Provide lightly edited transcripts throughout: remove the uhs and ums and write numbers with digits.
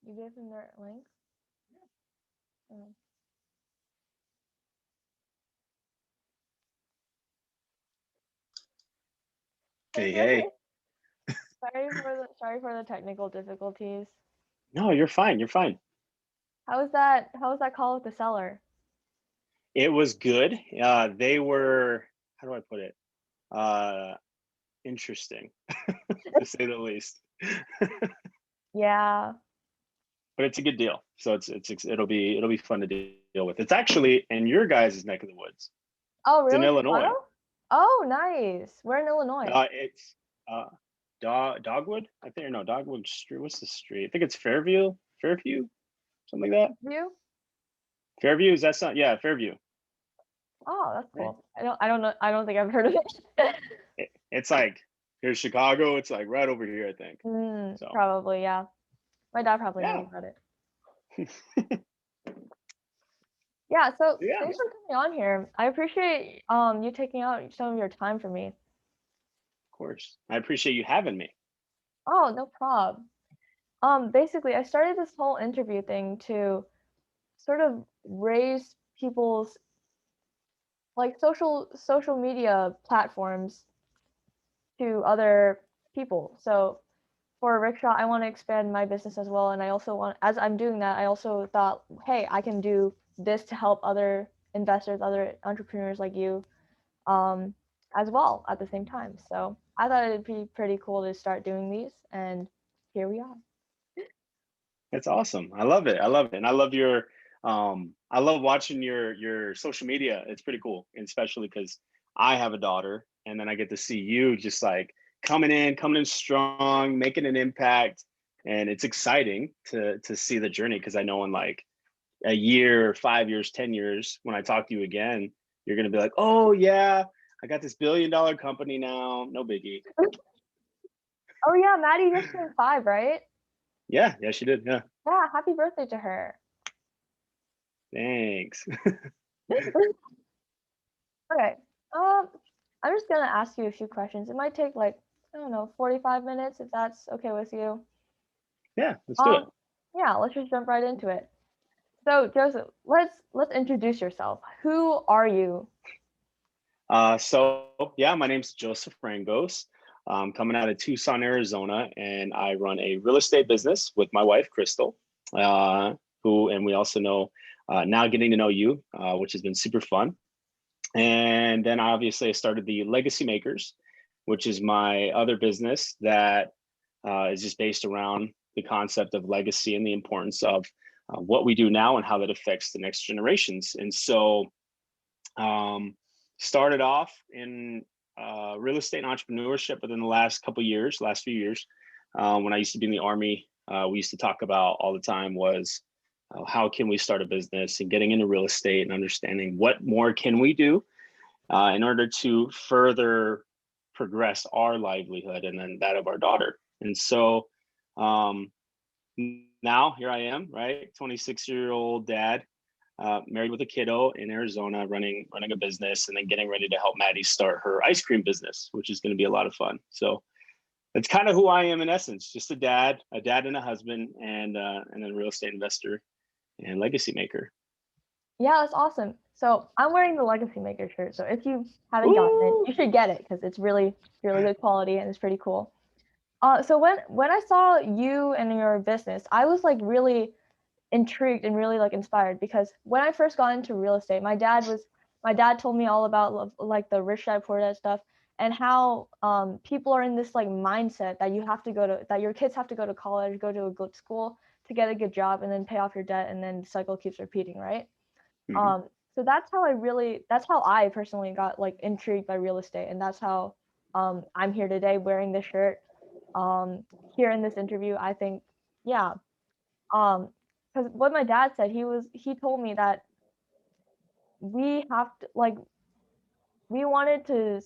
You gave them their link? Oh. Hey, Hey, hey. hey. Sorry for the technical difficulties. No, you're fine. You're fine. How was that call with the seller? It was good. They were, how do I put it? Uh, Interesting, to say the least. Yeah. But it's a good deal. So it'll be fun to deal with. It's actually in your guys' neck of the woods. Oh, It's in really? Illinois. Chicago? Oh, nice. We're in Illinois. It's Dogwood, I think. Or no, Dogwood Street. What's the street? I think it's Fairview. Fairview, something like that. You? Fairview, is that something? Yeah, Fairview. Oh, that's Right. cool. I don't know. I don't think I've heard of it. It's like here's Chicago. It's like right over here, I think. So Probably, yeah. My dad probably knows yeah, about it. Yeah, so yeah. thanks for coming on here. I appreciate you taking out some of your time for me. Of course. I appreciate you having me. Oh, no problem. Basically, I started this whole interview thing to sort of raise people's like social media platforms to other people. So for Rickshaw, I want to expand my business as well, and I also want, as I'm doing that, I also thought, hey, I can do this to help other investors, other entrepreneurs like you, um, as well at the same time. So I thought it'd be pretty cool to start doing these, and here we are. That's awesome. I love it. I love it. And I love your I love watching your social media. It's pretty cool. And especially because I have a daughter and then I get to see you just like coming in strong, making an impact. And it's exciting to see the journey because I know in like a year, 5 years, 10 years, when I talk to you again, you're gonna be like, oh yeah, I got this $1 billion company now. No biggie. Oh yeah, Maddie just turned 5, right? Yeah, yeah, she did. Yeah. Yeah, happy birthday to her. Thanks. Okay. Um, I'm just gonna ask you a few questions. It might take like, I don't know, 45 minutes if that's okay with you. Yeah, let's do it. Um, yeah, let's just jump right into it. So, Joseph, let's introduce yourself. Who are you? So yeah, my name's Joseph Rangos. I'm coming out of Tucson, Arizona, and I run a real estate business with my wife, Crystal, who, and we also know now getting to know you, which has been super fun. And then obviously I started the Legacy Makers, which is my other business that is just based around the concept of legacy and the importance of what we do now and how that affects the next generations. And so um, started off in real estate and entrepreneurship within the last few years. When I used to be in the Army, we used to talk about all the time was how can we start a business and getting into real estate and understanding what more can we do in order to further progress our livelihood and then that of our daughter. And so um, now here I am, right? 26-year-old dad, married with a kiddo in Arizona, running a business, and then getting ready to help Maddie start her ice cream business, which is going to be a lot of fun. So that's kind of who I am in essence, just a dad and a husband, and a real estate investor and legacy maker. Yeah, that's awesome. So I'm wearing the Legacy Maker shirt. So if you haven't gotten it, Ooh, you should get it because it's really good quality and it's pretty cool. So when I saw you and your business, I was like really intrigued and really like inspired because when I first got into real estate, my dad told me all about like the rich dad poor dad stuff and how people are in this like mindset that that your kids have to go to college, go to a good school to get a good job and then pay off your debt and then the cycle keeps repeating, right? mhm. Um, so that's how I personally got like intrigued by real estate and that's how I'm here today wearing this shirt here in this interview. I think yeah, because what my dad said, he told me that we have to like we wanted to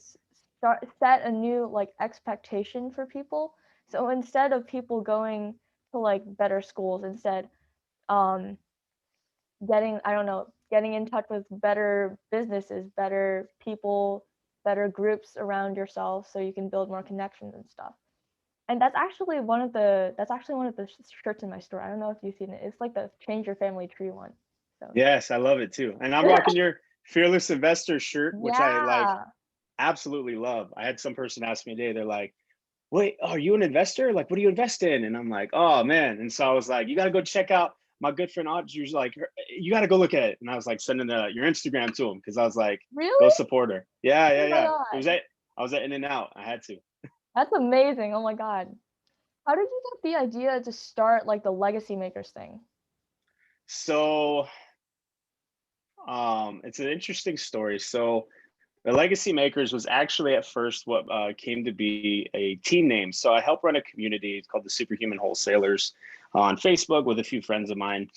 start set a new like expectation for people. So instead of people going to like better schools, instead um getting I don't know getting in touch with better businesses, better people, better groups around yourself, so you can build more connections and stuff. And that's actually one of the shirts in my store. I don't know if you've seen it. It's like the change your family tree one. So Yes, I love it too. And I'm rocking your Fearless Investor shirt, which I like yeah, absolutely love. I had some person ask me today, they're like, wait, are you an investor? Like, what do you invest in? And I'm like, oh man. And so I was like, you got to go check out my good friend Audrey's like, you got to go look at it. And I was like, sending your Instagram to him because I was like, go really? support her. Yeah, yeah, Oh my yeah. It was god, at, I was at In and Out. I had to. that's amazing. Oh my god, how did you get the idea to start like the legacy makers thing? So it's an interesting story. So the Legacy Makers was actually at first what came to be a team name. So I help run a community called the Superhuman Wholesalers on Facebook with a few friends of mine.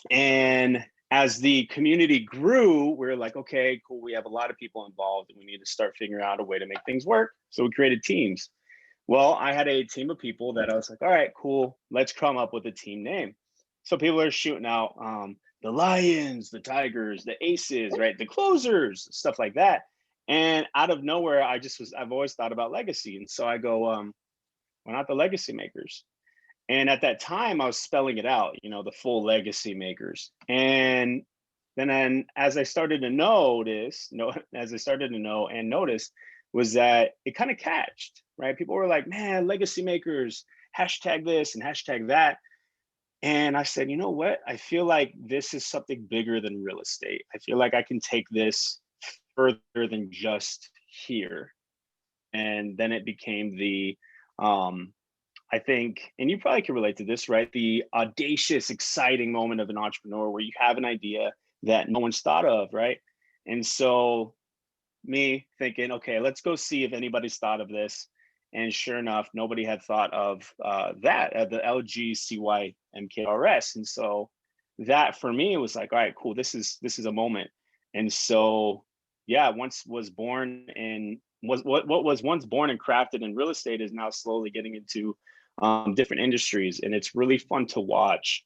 And as the community grew, we are like, okay, cool. We have a lot of people involved and we need to start figuring out a way to make things work. So we created teams. Well, I had a team of people that I was like, all right, cool. Let's come up with a team name. So people are shooting out the Lions, the Tigers, the Aces, right? The closers, stuff like that. And out of nowhere, I've always thought about legacy. And so I go, why not the Legacy Makers? And at that time, I was spelling it out, the full Legacy Makers. And then as I started to notice, no, as I started to know and notice, was that it kind of catched, right? People were like, man, Legacy Makers, hashtag this and hashtag that. And I said, you know what? I feel like this is something bigger than real estate. I feel like I can take this further than just here. And then it became I think, and you probably can relate to this, right? The audacious, exciting moment of an entrepreneur where you have an idea that no one's thought of, right? And so, me thinking, okay, let's go see if anybody's thought of this. And sure enough, nobody had thought of the LGCYMKRS. And so, that for me was like, all right, cool. This is a moment. And so, yeah, once was born and was what was once born and crafted in real estate is now slowly getting into different industries, and it's really fun to watch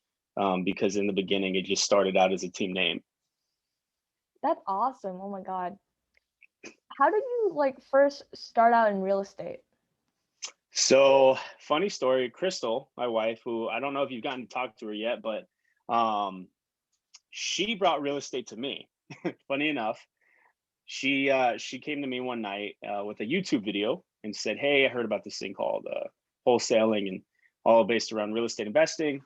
because in the beginning it just started out as a team name. That's awesome. Oh my god, how did you like first start out in real estate? So funny story, Crystal, my wife, who I don't know if you've gotten to talk to her yet, but um, she brought real estate to me. Funny enough, she came to me one night with a YouTube video and said, "Hey, I heard about this thing called wholesaling and all based around real estate investing."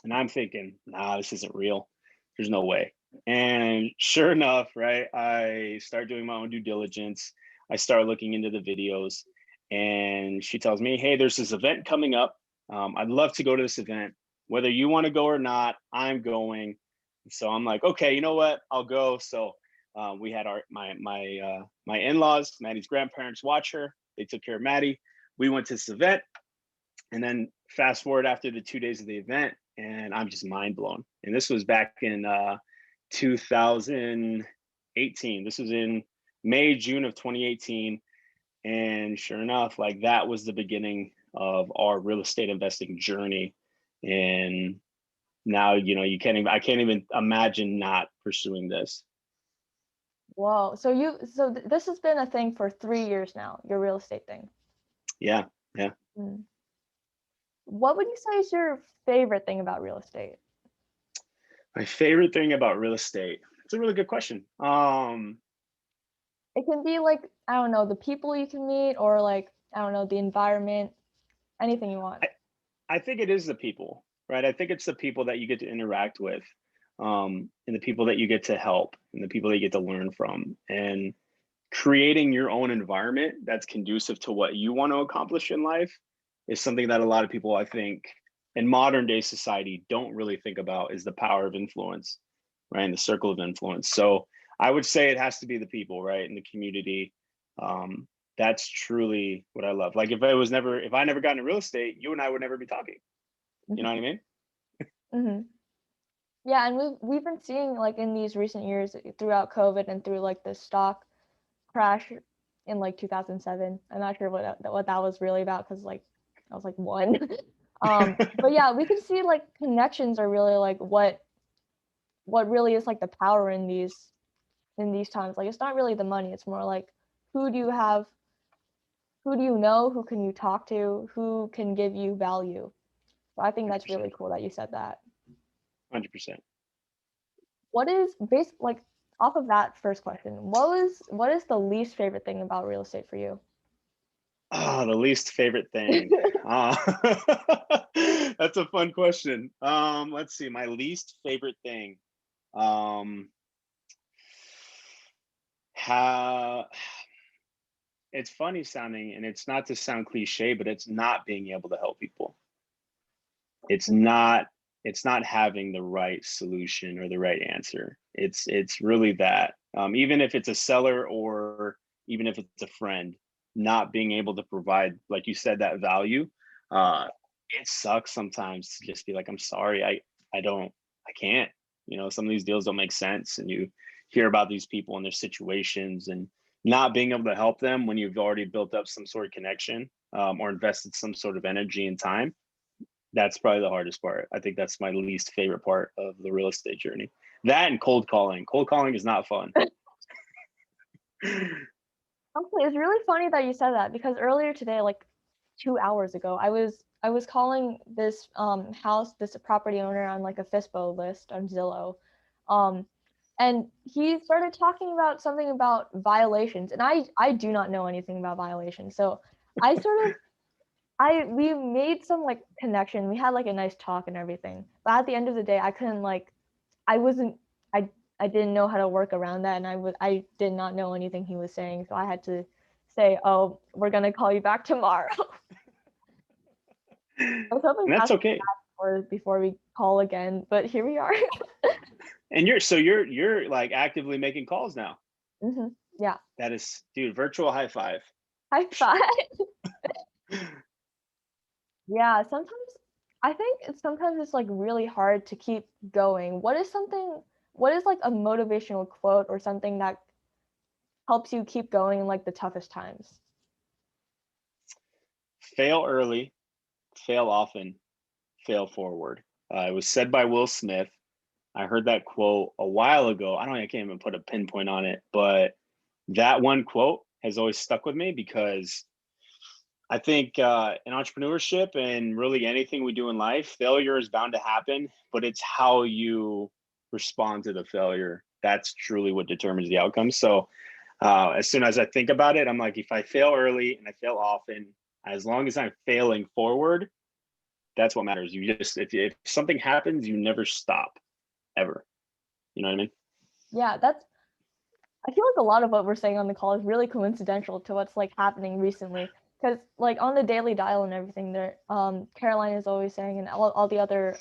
And I'm thinking, nah, this isn't real. There's no way. And sure enough, right, I start doing my own due diligence. I start looking into the videos, and she tells me, hey, there's this event coming up. I'd love to go to this event. Whether you want to go or not, I'm going. So I'm like, okay, you know what? I'll go. So we had my in-laws, Maddie's grandparents, watch her. They took care of Maddie. We went to this event. And then fast forward after the 2 days of the event, and I'm just mind blown. And this was back in 2018. This was in May, June of 2018. And sure enough, like that was the beginning of our real estate investing journey. And now, I can't even imagine not pursuing this. Whoa, this has been a thing for 3 years now, your real estate thing. Yeah. Yeah. Mm. What would you say is your favorite thing about real estate? My favorite thing about real estate. It's a really good question. It can be like, I don't know, the people you can meet or like, I don't know, the environment, anything you want. I, I think it is the people, right? I think it's the people that you get to interact with, and the people that you get to help, and the people that you get to learn from, and creating your own environment that's conducive to what you want to accomplish in life is something that a lot of people, I think, in modern day society don't really think about is the power of influence, right? And the circle of influence. So I would say it has to be the people, right? In the community. Um, that's truly what I love. Like if I never got into real estate, you and I would never be talking. You know what I mean? Mm-hmm. Yeah, and we've been seeing like in these recent years throughout COVID and through like the stock crash in like 2007. I'm not sure what that was really about because like I was like one. But yeah, we can see like connections are really like what really is like the power in these times. Like it's not really the money, it's more like who do you have who do you know, who can you talk to, who can give you value. So I think that's 100%. really cool that you said that. 100%. What is based like off of that first question, what is the least favorite thing about real estate for you? Oh, the least favorite thing. Uh, that's a fun question. Let's see. My least favorite thing. Um, how it's funny sounding, and it's not to sound cliche, but it's not being able to help people. It's not. It's not having the right solution or the right answer. It's really that. Even if it's a seller or even if it's a friend, not being able to provide, like you said, that value. Uh, it sucks sometimes to just be like, I'm sorry, I don't, I can't. You know, some of these deals don't make sense, and you hear about these people and their situations, and not being able to help them when you've already built up some sort of connection, or invested some sort of energy and time. That's probably the hardest part. I think that's my least favorite part of the real estate journey. That and cold calling. Cold calling is not fun. Okay, it's really funny that you said that because earlier today, like 2 hours ago, I was calling this house, this property owner on like a FISBO list on Zillow. Um and he started talking about something about violations, and I do not know anything about violations. So I sort of I we made some like connection. We had like a nice talk and everything. But at the end of the day, I couldn't like I wasn't I I didn't know how to work around that, and I did not know anything he was saying. So I had to say, "Oh, we're going to call you back tomorrow." And I was hoping that's past okay. before we call again, but here we are. And you're like actively making calls now. Yeah. That is, dude, virtual high five. High five. Yeah, sometimes I think sometimes it's like really hard to keep going. What is like a motivational quote or something that helps you keep going in like the toughest times? Fail early, fail often, fail forward. It was said by Will Smith. I heard that quote a while ago. I can't even put a pinpoint on it, but that one quote has always stuck with me because I think in entrepreneurship and really anything we do in life, failure is bound to happen, but it's how you respond to the failure. That's truly what determines the outcome. So as soon as I think about it, I'm like, if I fail early and I fail often, as long as I'm failing forward, that's what matters. You just, if something happens, you never stop ever. You know what I mean? Yeah, that's I feel like a lot of what we're saying on the call is really coincidental to what's like happening recently. Because like on the Daily Dial and everything, there Caroline is always saying, and all the other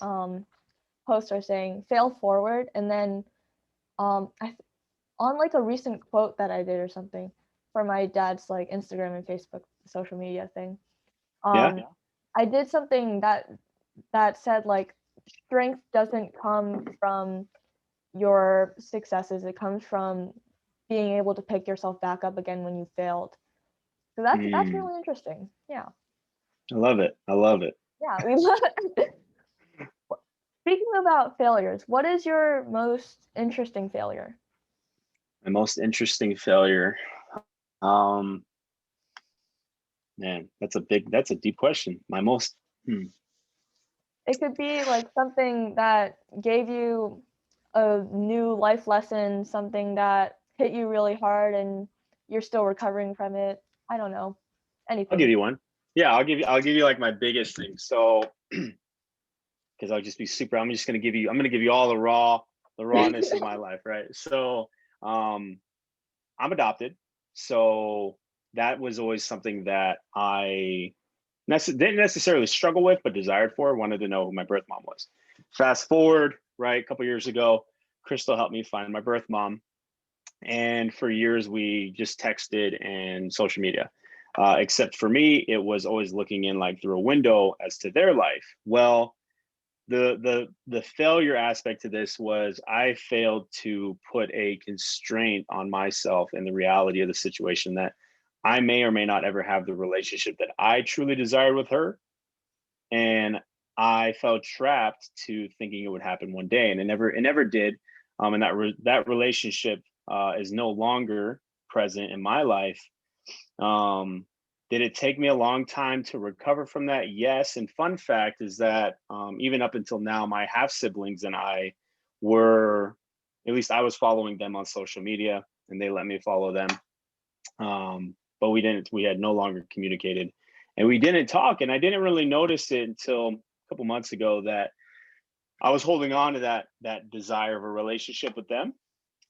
hosts are saying, fail forward, and then I on like a recent quote that I did or something for my dad's like Instagram and Facebook social media thing. Yeah. Yeah. I did something that said like strength doesn't come from your successes. It comes from being able to pick yourself back up again when you failed. So that's Mm, really interesting. Yeah. I love it. I love it. Yeah. We Speaking about failures, what is your most interesting failure? My most interesting failure. Um, Man, that's a deep question. My most, hmm. It could be like something that gave you a new life lesson, something that hit you really hard and you're still recovering from it. I don't know. I'll give Anything. you one. Yeah, I'll give you like my biggest thing. So, because I'll just be super, I'm gonna give you all the rawness of my life, right? So, um, I'm adopted. So that was always something that I didn't necessarily struggle with, but desired for. Wanted to know who my birth mom was. Fast forward, right, a couple years ago, Crystal helped me find my birth mom, and for years we just texted and social media. Except for me, it was always looking in like through a window as to their life. Well, the failure aspect to this was I failed to put a constraint on myself and the reality of the situation that I may or may not ever have the relationship that I truly desired with her, and I felt trapped to thinking it would happen one day, and it never did. And that relationship is no longer present in my life. Um, Did it take me a long time to recover from that? Yes. And fun fact is that even up until now, my half siblings and I were, at least I was following them on social media, and they let me follow them. But we had no longer communicated, and we didn't talk. And I didn't really notice it until a couple months ago that I was holding on to that desire of a relationship with them.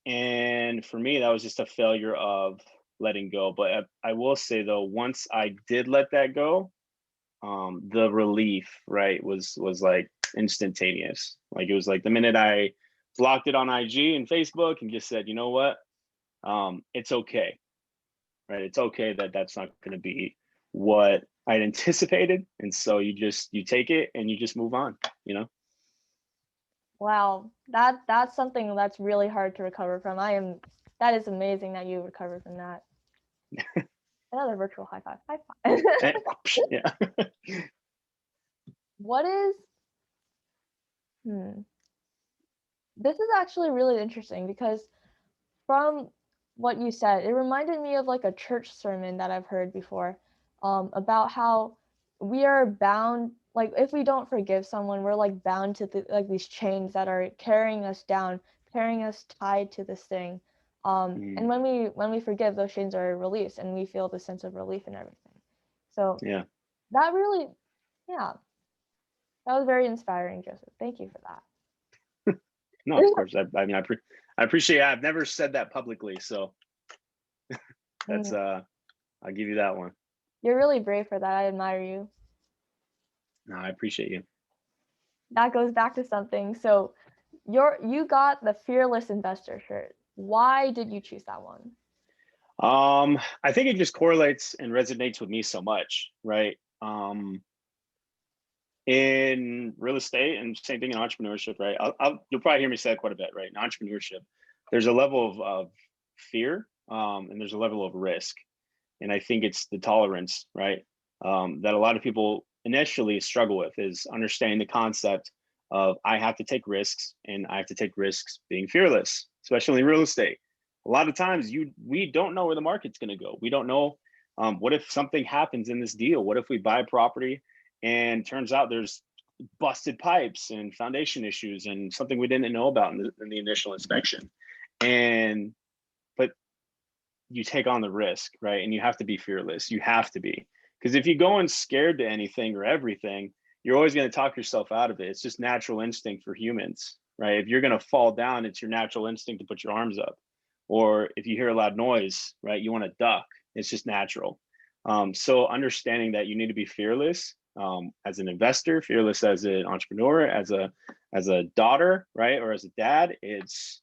And for me, that was just a failure of letting go. But I will say though, once I did let that go, the relief, right, was like instantaneous. Like it was like the minute I blocked it on IG and Facebook and just said, you know what, it's okay, right? It's okay that that's not going to be what I'd anticipated, and so you take it and you just move on, you know. Wow, that's something that's really hard to recover from. That is amazing that you recovered from that. Another virtual high five. High five. Yeah. What is this is actually really interesting because from what you said, it reminded me of like a church sermon that I've heard before, about how we are bound, like if we don't forgive someone, we're like bound to like these chains that are carrying us down, carrying us tied to this thing. And when we forgive, those chains are released, and we feel the sense of relief and everything. So Yeah. that really, yeah, that was very inspiring, Joseph. Thank you for that. No, of course. I mean, I appreciate it. I've never said that publicly, so that's I'll give you that one. You're really brave for that. I admire you. No, I appreciate you. That goes back to something. So you got the Fearless Investor shirt. Why did you choose that one? I think it just correlates and resonates with me so much, right? In real estate, and same thing in entrepreneurship, right? You'll probably hear me say that quite a bit, right? In entrepreneurship, there's a level of fear, and there's a level of risk. And I think it's the tolerance, right? That a lot of people initially struggle with, is understanding the concept of I have to take risks, and I have to take risks being fearless, especially in real estate. A lot of times we don't know where the market's going to go. We don't know, what if something happens in this deal? What if we buy a property and turns out there's busted pipes and foundation issues and something we didn't know about in the initial inspection? And but you take on the risk, right? And you have to be fearless. You have to be, because if you go in scared to anything or everything, you're always going to talk yourself out of it. It's just natural instinct for humans, right? If you're going to fall down, it's your natural instinct to put your arms up. Or if you hear a loud noise, right, you want to duck. It's just natural. So understanding that you need to be fearless, as an investor, fearless as an entrepreneur, as a daughter, right, or as a dad, it's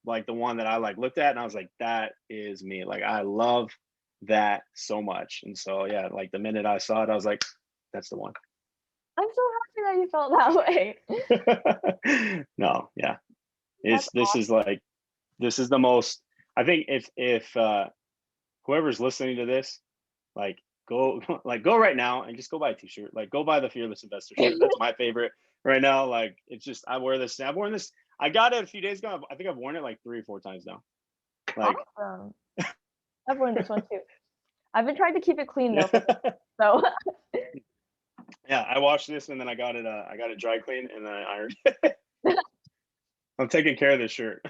like the one that I like looked at and I was like, that is me. Like I love that so much. And so yeah, like the minute I saw it, I was like, that's the one. I'm so happy that you felt that way. No, yeah. That's This awesome. is like, this is the most, I think if whoever's listening to this, like go go right now and just go buy a t-shirt. Like go buy the Fearless Investor shirt. That's my favorite right now. Like it's just, I've worn this. I got it a few days ago. I think I've worn it like 3 or 4 times now. Like Awesome. I've worn this one too. I've been trying to keep it clean though, yeah. so Yeah, I washed this and then I got it dry clean and then I ironed it. I'm taking care of this shirt.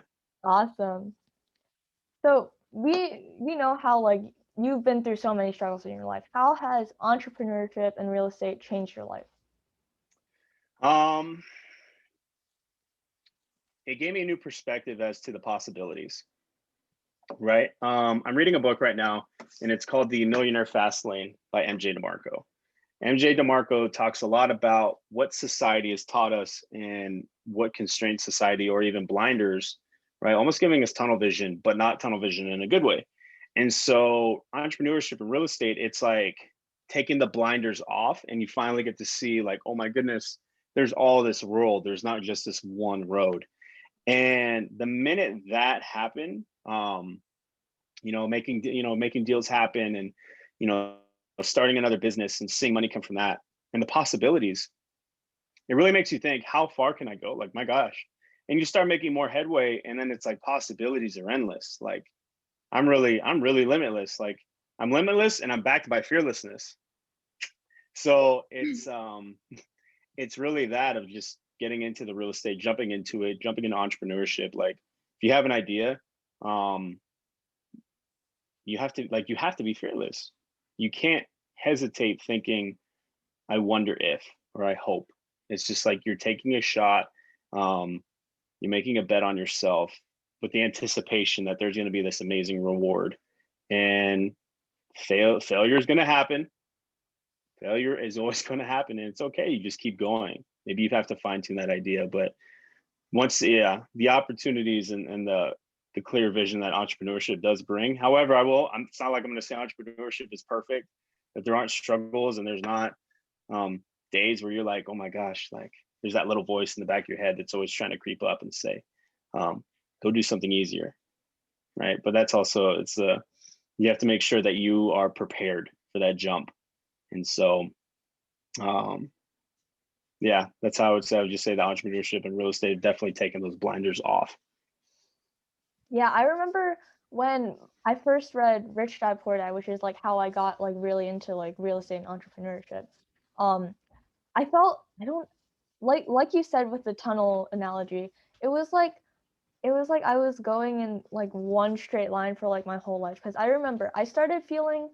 awesome. So we know how like you've been through so many struggles in your life. How has entrepreneurship and real estate changed your life? Um, it gave me a new perspective as to the possibilities, right? I'm reading a book right now and it's called The Millionaire Fast Lane by MJ DeMarco. MJ DeMarco talks a lot about what society has taught us and what constraints society, or even blinders, right? Almost giving us tunnel vision, but not tunnel vision in a good way. And so entrepreneurship and real estate, it's like taking the blinders off and you finally get to see like, oh my goodness, there's all this world. There's not just this one road. And the minute that happened, making deals happen, and starting another business and seeing money come from that and the possibilities, it really makes you think, how far can I go? Like, my gosh. And you start making more headway, and then it's like possibilities are endless. Like I'm really limitless. Like I'm limitless and I'm backed by fearlessness. So it's really that of just getting into the real estate, jumping into it, jumping into entrepreneurship. Like if you have an idea, um, you have to be fearless. You can't hesitate thinking, I wonder if, or I hope. It's just like you're taking a shot. Um, you're making a bet on yourself with the anticipation that there's going to be this amazing reward. And failure is going to happen. Failure is always going to happen, and it's okay. You just keep going. Maybe you have to fine tune that idea, but once, yeah, the opportunities and the clear vision that entrepreneurship does bring. However, it's not like I'm going to say entrepreneurship is perfect. That there aren't struggles and there's not days where you're like, oh my gosh, like there's that little voice in the back of your head that's always trying to creep up and say, go do something easier, right? But that's also you have to make sure that you are prepared for that jump. And so, um, yeah, that's how I would say. I would just say the entrepreneurship and real estate have definitely taken those blinders off. Yeah, I remember when I first read Rich Dad Poor Dad, which is like how I got like really into like real estate and entrepreneurship. Um, I felt I don't like you said with the tunnel analogy. It was like I was going in like one straight line for like my whole life because I remember I started feeling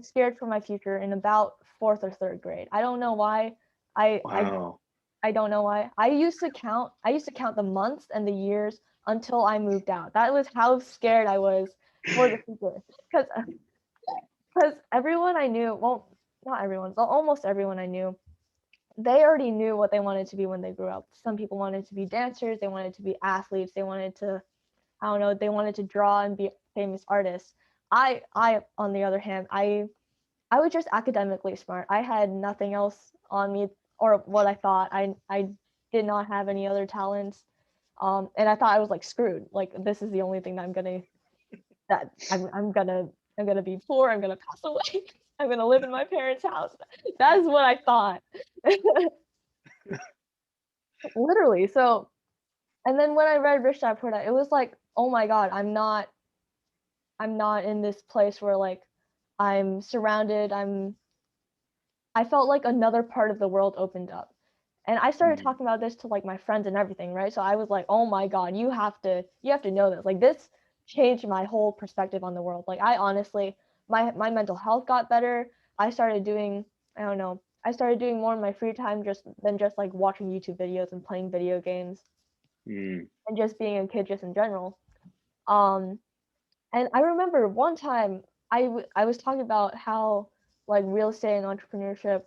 scared for my future in about fourth or third grade. I don't know why. I I Wow. I don't know why. I used to count the months and the years until I moved out. That was how scared I was for the future. Cuz everyone I knew, well, not everyone, but almost everyone I knew, they already knew what they wanted to be when they grew up. Some people wanted to be dancers, they wanted to be athletes, they wanted to, I don't know, they wanted to draw and be famous artists. I on the other hand, I was just academically smart. I had nothing else on me, or what I thought. I did not have any other talents. And I thought I was like screwed. Like this is the only thing that I'm gonna be poor. I'm gonna pass away. I'm gonna live in my parents' house. That is what I thought. Literally. So, and then when I read Rich Dad Poor Dad, it was like, oh my god, I'm not in this place where like I'm surrounded. I felt like another part of the world opened up. And I started Mm, talking about this to like my friends and everything, right? So I was like, "Oh my god, you have to know this. Like this changed my whole perspective on the world." Like I honestly my mental health got better. I started doing I don't know. I started doing more in my free time just than just like watching YouTube videos and playing video games mm, and just being a kid just in general. Um and I remember one time I was talking about how like real estate and entrepreneurship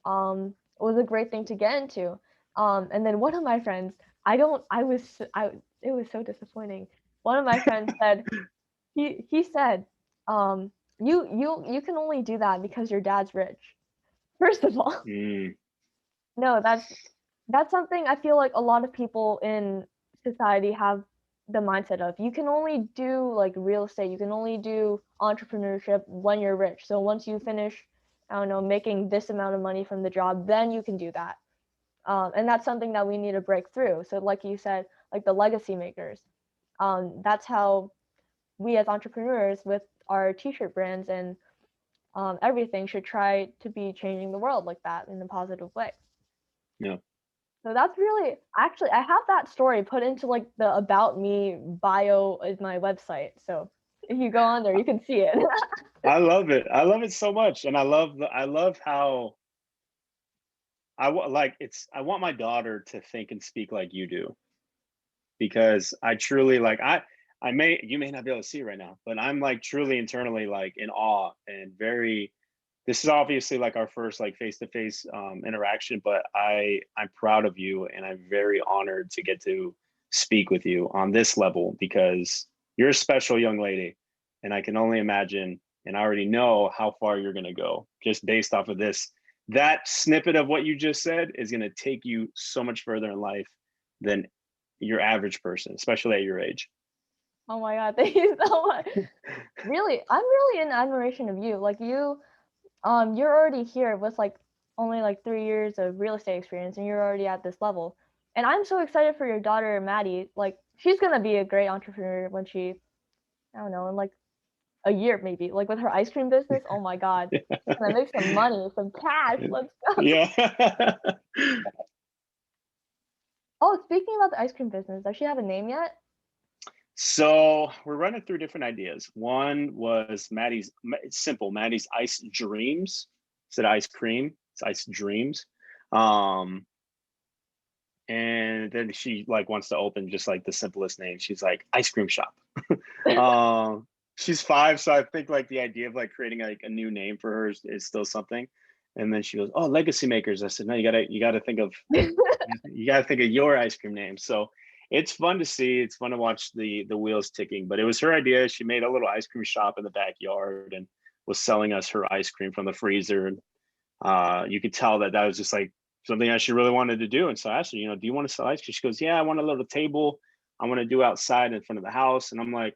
was a great thing to get into. And then one of my friends, I don't I was I it was so disappointing. One of my friends said he said you can only do that because your dad's rich. First of all, mm. no, that's something I feel like a lot of people in society have the mindset of. You can only do like real estate, you can only do entrepreneurship when you're rich. So once you finish, I don't know, making this amount of money from the job, then you can do that. And that's something that we need to break through. So like you said, like the legacy makers. That's how we as entrepreneurs with our t-shirt brands and everything should try to be changing the world like that in a positive way. Yeah. So that's really actually I have that story put into like the about me bio is my website. So if you go on there, you can see it. I love it. I love it so much. And I love how I want my daughter to think and speak like you do, because I truly you may not be able to see it right now, but I'm like truly internally like in awe and very, this is obviously like our first like face-to-face interaction, but I'm proud of you and I'm very honored to get to speak with you on this level, because you're a special young lady and I can only imagine and I already know how far you're going to go just based off of this. That snippet of what you just said is going to take you so much further in life than your average person, especially at your age. Oh my god, thank you so much. Really, I'm really in admiration of you. Like you're already here with like only like 3 years of real estate experience, and you're already at this level. And I'm so excited for your daughter Maddie. Like she's gonna be a great entrepreneur when she, I don't know, in like a year maybe. Like with her ice cream business, oh my God, she's gonna make some money, some cash. Let's go. Yeah. Oh, speaking about the ice cream business, does she have a name yet? So we're running through different ideas. One was it's simple, Maddie's Ice Dreams. Instead of ice cream, it's Ice Dreams. Um, and then she like wants to open just like the simplest name. She's like ice cream shop. um, she's 5, so I think like the idea of like creating like a new name for her is still something. And then she goes, "Oh, Legacy Makers." I said, "No, you gotta think of your ice cream name." So it's fun to see. It's fun to watch the wheels ticking. But it was her idea. She made a little ice cream shop in the backyard and was selling us her ice cream from the freezer. And you could tell that was just like something that she really wanted to do. And so I asked her, do you want to sell ice cream? She goes, "Yeah, I want a little table. I want to do outside in front of the house." And I'm like,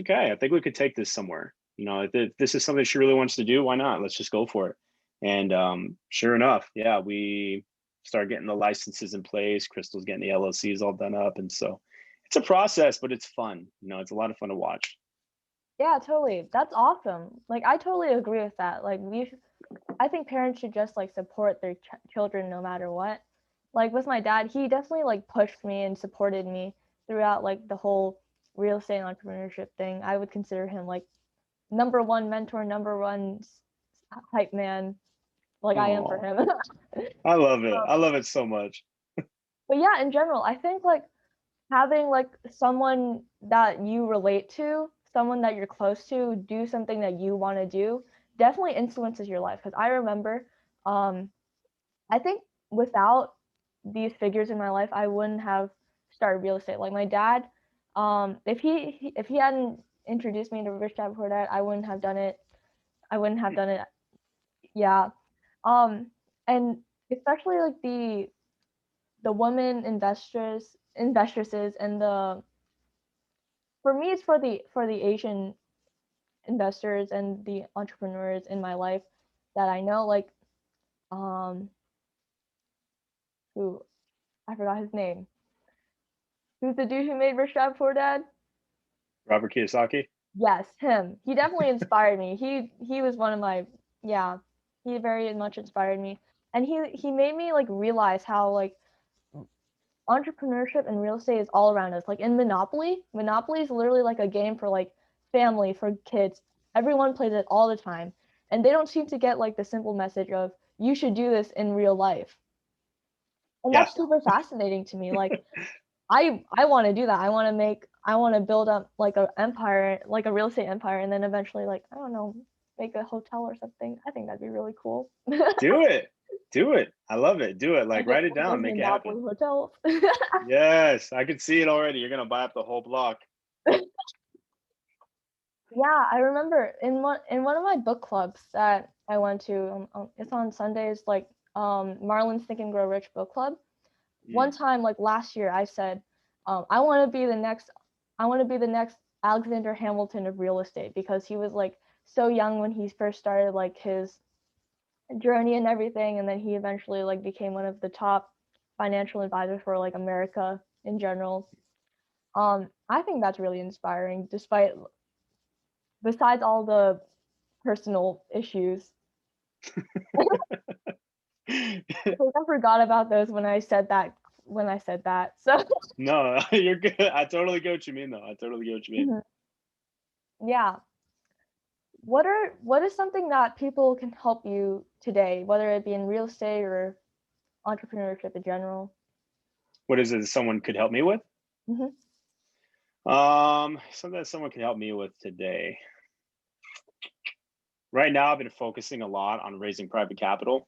"Okay, I think we could take this somewhere. If this is something she really wants to do, why not? Let's just go for it." And sure enough, yeah, we start getting the licenses in place. Crystal's getting the LLCs all done up. And so it's a process, but it's fun. It's a lot of fun to watch. Yeah, totally. That's awesome. Like I totally agree with that. Like I think parents should just like support their children no matter what. Like with my dad, he definitely like pushed me and supported me throughout like the whole real estate entrepreneurship thing. I would consider him like number one mentor, number one hype man, like I am for Oh, him. I love it. I love it so much. But yeah, in general, I think like having like someone that you relate to, someone that you're close to, do something that you want to do, definitely influences your life. Because I remember, um, I think without these figures in my life, I wouldn't have started real estate. Like my dad, if he hadn't introduced me to Rich Dad Poor Dad, I wouldn't have done it. I wouldn't have done it. Yeah. Um, and especially like the women investresses and the for me it's for the Asian investors and the entrepreneurs in my life that I know, like um who I forgot his name. Who's the dude who made Rich Dad Poor Dad? Robert Kiyosaki. Yes, him. He definitely inspired me. He was one of my yeah. He very much inspired me, and he made me like realize how like entrepreneurship and real estate is all around us. Like in Monopoly is literally like a game for like family, for kids. Everyone plays it all the time. And they don't seem to get like the simple message of you should do this in real life. And Yeah. that's super fascinating to me. Like I want to do that. I want to build up like a empire, like a real estate empire, and then eventually like I don't know, make a hotel or something. I think that'd be really cool. Do it. Do it. I love it. Do it. Like Like just write it one of down, those make it happen. Monopoly hotels. Yes, I can see it already. You're gonna buy up the whole block. Yeah, I remember in one of my book clubs that I went to. It's on Sundays, like Marlon's Think and Grow Rich book club. One Mm. time, like last year, I said, I want to be the next. I want to be the next Alexander Hamilton of real estate because he was like so young when he first started like his journey and everything, and then he eventually like became one of the top financial advisors for like America in general. I think that's really inspiring, despite besides all the personal issues. I think I forgot about those when I said that. When I said that, so No, you're good. I totally get what you mean, though. I totally get what you mean. mhm. Yeah. What is something that people can help you today, whether it be in real estate or entrepreneurship in general? What is it someone could help me with? Hmm. Something that someone can help me with today. Right now, I've been focusing a lot on raising private capital.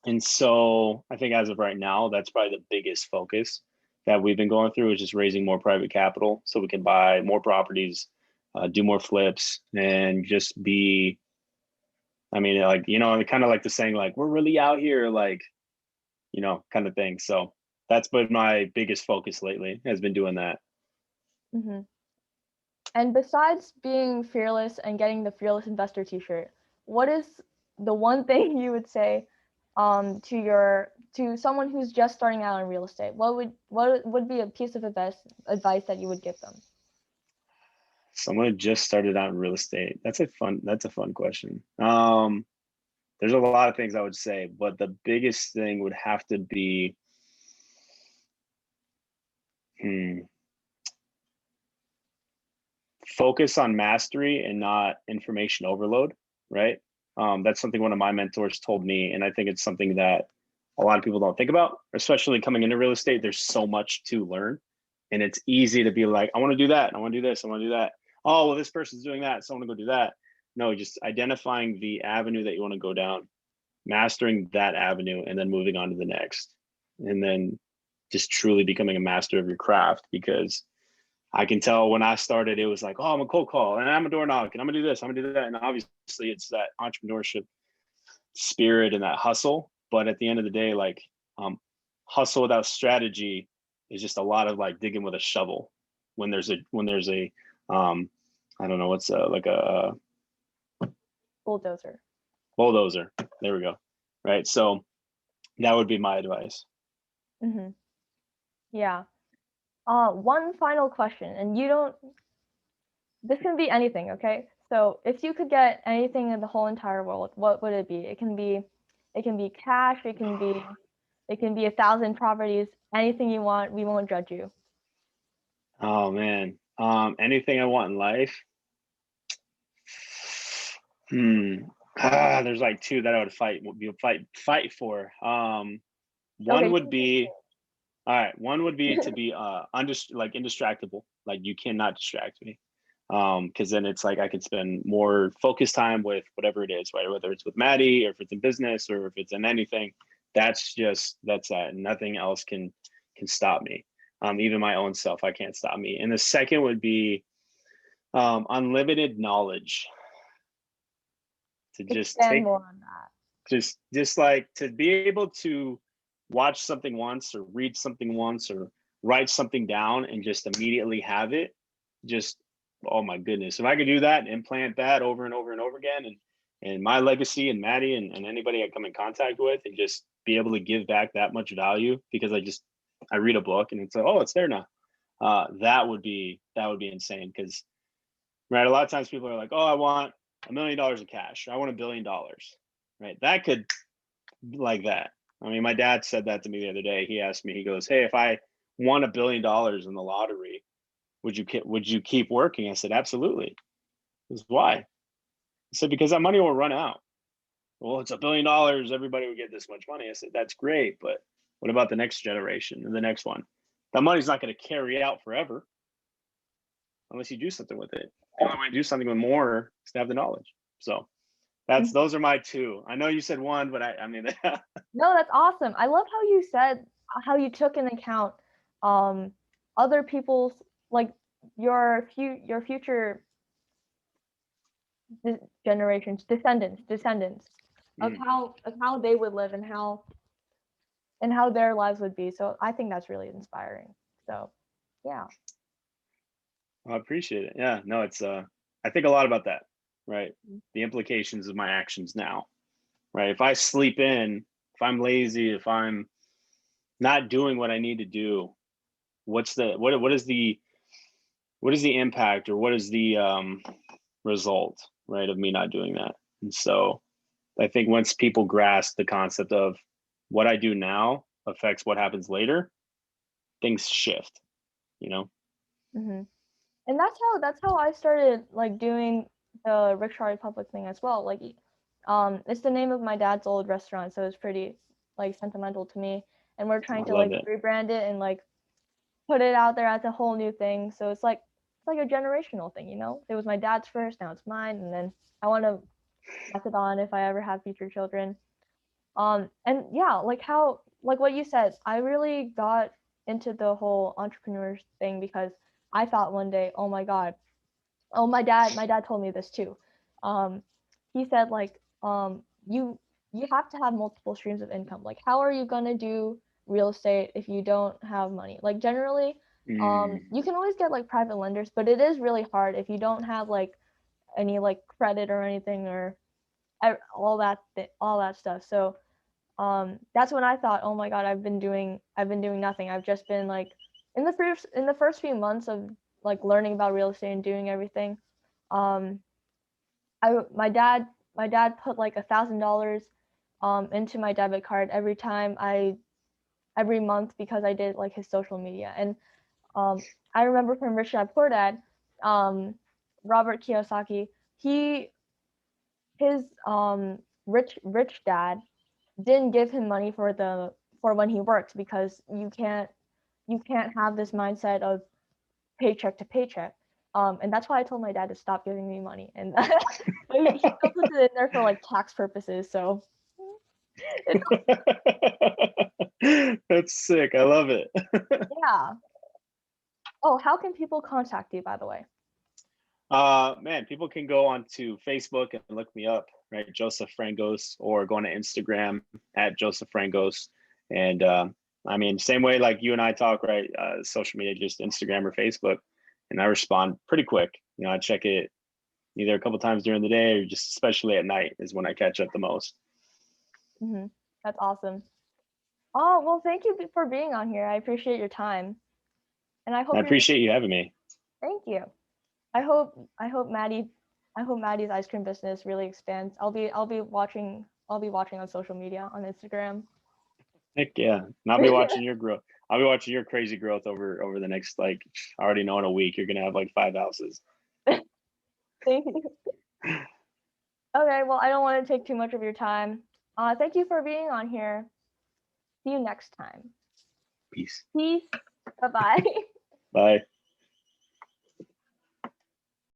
And so I think as of right now, that's probably the biggest focus that we've been going through is just raising more private capital so we can buy more properties, do more flips, and just be, I mean, like, kind of like the saying, like, we're really out here, like, kind of thing. So that's been my biggest focus lately, has been doing that. Hmm. And besides being fearless and getting the Fearless Investor T-shirt, what is the one thing you would say to someone who's just starting out in real estate? What would be a piece of advice that you would give them? Someone who just started out in real estate. That's a fun question. There's a lot of things I would say, but the biggest thing would have to be focus on mastery and not information overload, right? That's something one of my mentors told me, and I think it's something that a lot of people don't think about, especially coming into real estate. There's so much to learn, and it's easy to be like, I want to do that, I want to do this, I want to do that. Oh, well, this person's doing that, so I want to go do that. No, just identifying the avenue that you want to go down, mastering that avenue, and then moving on to the next, and then just truly becoming a master of your craft. Because I can tell when I started, it was like, oh, I'm a cold call and I'm a door knock and I'm gonna do this, I'm gonna do that. And obviously it's that entrepreneurship spirit and that hustle. But at the end of the day, like hustle without strategy is just a lot of like digging with a shovel when there's a I don't know what's like a Bulldozer. bulldozer. There we go. Right. So that would be my advice. Mm-hmm. Yeah. One final question, and this can be anything, okay? So if you could get anything in the whole entire world, what would it be? It can be cash, it can be 1,000 properties, anything you want, we won't judge you. Oh man. Anything I want in life. There's like two that I would fight for. One would be all right. One would be to be like indistractable. Like you cannot distract me. Because then it's like I can spend more focus time with whatever it is, right? Whether it's with Maddie or if it's in business or if it's in anything, that's that. Nothing else can stop me. Even my own self, I can't stop me. And the second would be unlimited knowledge. To just expand more on that. Just like to be able to watch something once or read something once or write something down and just immediately have it. Just, oh my goodness, if I could do that and implant that over and over and over again, and my legacy and Maddie and anybody I come in contact with, and just be able to give back that much value, because I read a book and it's like, oh, it's there now. That would be insane. Because right, a lot of times people are like, oh, I want $1 million in cash, I want $1 billion, right? That could, like that. I mean, my dad said that to me the other day. He asked me, he goes, hey, if I won $1 billion in the lottery, would you keep working? I said, absolutely. He goes, why? I said, because that money will run out. Well, it's $1 billion, everybody would get this much money. I said, that's great, but what about the next generation and the next one? That money's not going to carry out forever unless you do something with it. The only way to do something with more is to have the knowledge. So those are my two. I know you said one, but I mean no, that's awesome. I love how you said how you took into account other people's, like your future generations, descendants of how they would live and how their lives would be. So I think that's really inspiring. So yeah. I appreciate it. Yeah, no, it's I think a lot about that, right? The implications of my actions now, right? If I sleep in, if I'm lazy, if I'm not doing what I need to do, what is the impact, or what is the result, right, of me not doing that? And so I think once people grasp the concept of what I do now affects what happens later, things shift, you know? Mm-hmm. And that's how I started like doing the Rickshaw Republic thing as well. Like, it's the name of my dad's old restaurant, so it's pretty like sentimental to me. And we're trying to like rebrand it and like put it out there as a whole new thing. So it's like a generational thing, you know? It was my dad's first, now it's mine, and then I want to pass it on if I ever have future children. And yeah, like what you said, I really got into the whole entrepreneur thing because I thought one day, oh my god, oh my dad told me this too. He said like, you have to have multiple streams of income. Like, how are you gonna do real estate if you don't have money? Like generally, you can always get like private lenders, but it is really hard if you don't have like any like credit or anything or all that stuff. So that's when I thought, oh my god, I've been doing nothing. I've just been like in the first few months of like learning about real estate and doing everything. Um, my dad put like $1,000 into my debit card every month because I did like his social media. And I remember from Rich Dad Poor Dad, Robert Kiyosaki, his rich dad didn't give him money for when he works, because you can't have this mindset of paycheck to paycheck. And that's why I told my dad to stop giving me money. And he still puts it in there for like tax purposes. So it's, That's sick. I love it. yeah. Oh, how can people contact you, by the way? Man, people can go onto Facebook and look me up, right? Joseph Frangos, or go on to Instagram at Joseph Frangos. And I mean, same way like you and I talk, right? Social media, just Instagram or Facebook. And I respond pretty quick. You know, I check it either a couple times during the day or just especially at night is when I catch up the most. Mm-hmm. That's awesome. Oh, well, thank you for being on here. I appreciate your time. And I I hope appreciate you having me. thank you. I hope Maddie's ice cream business really expands. I'll be watching on social media, on Instagram. Heck yeah. And I'll be watching your growth. I'll be watching your crazy growth over the next, like, I already know in a week you're gonna have like 5 houses. Thank you. Okay, well, I don't want to take too much of your time. Thank you for being on here. See you next time. Peace. Peace. Bye-bye. Bye.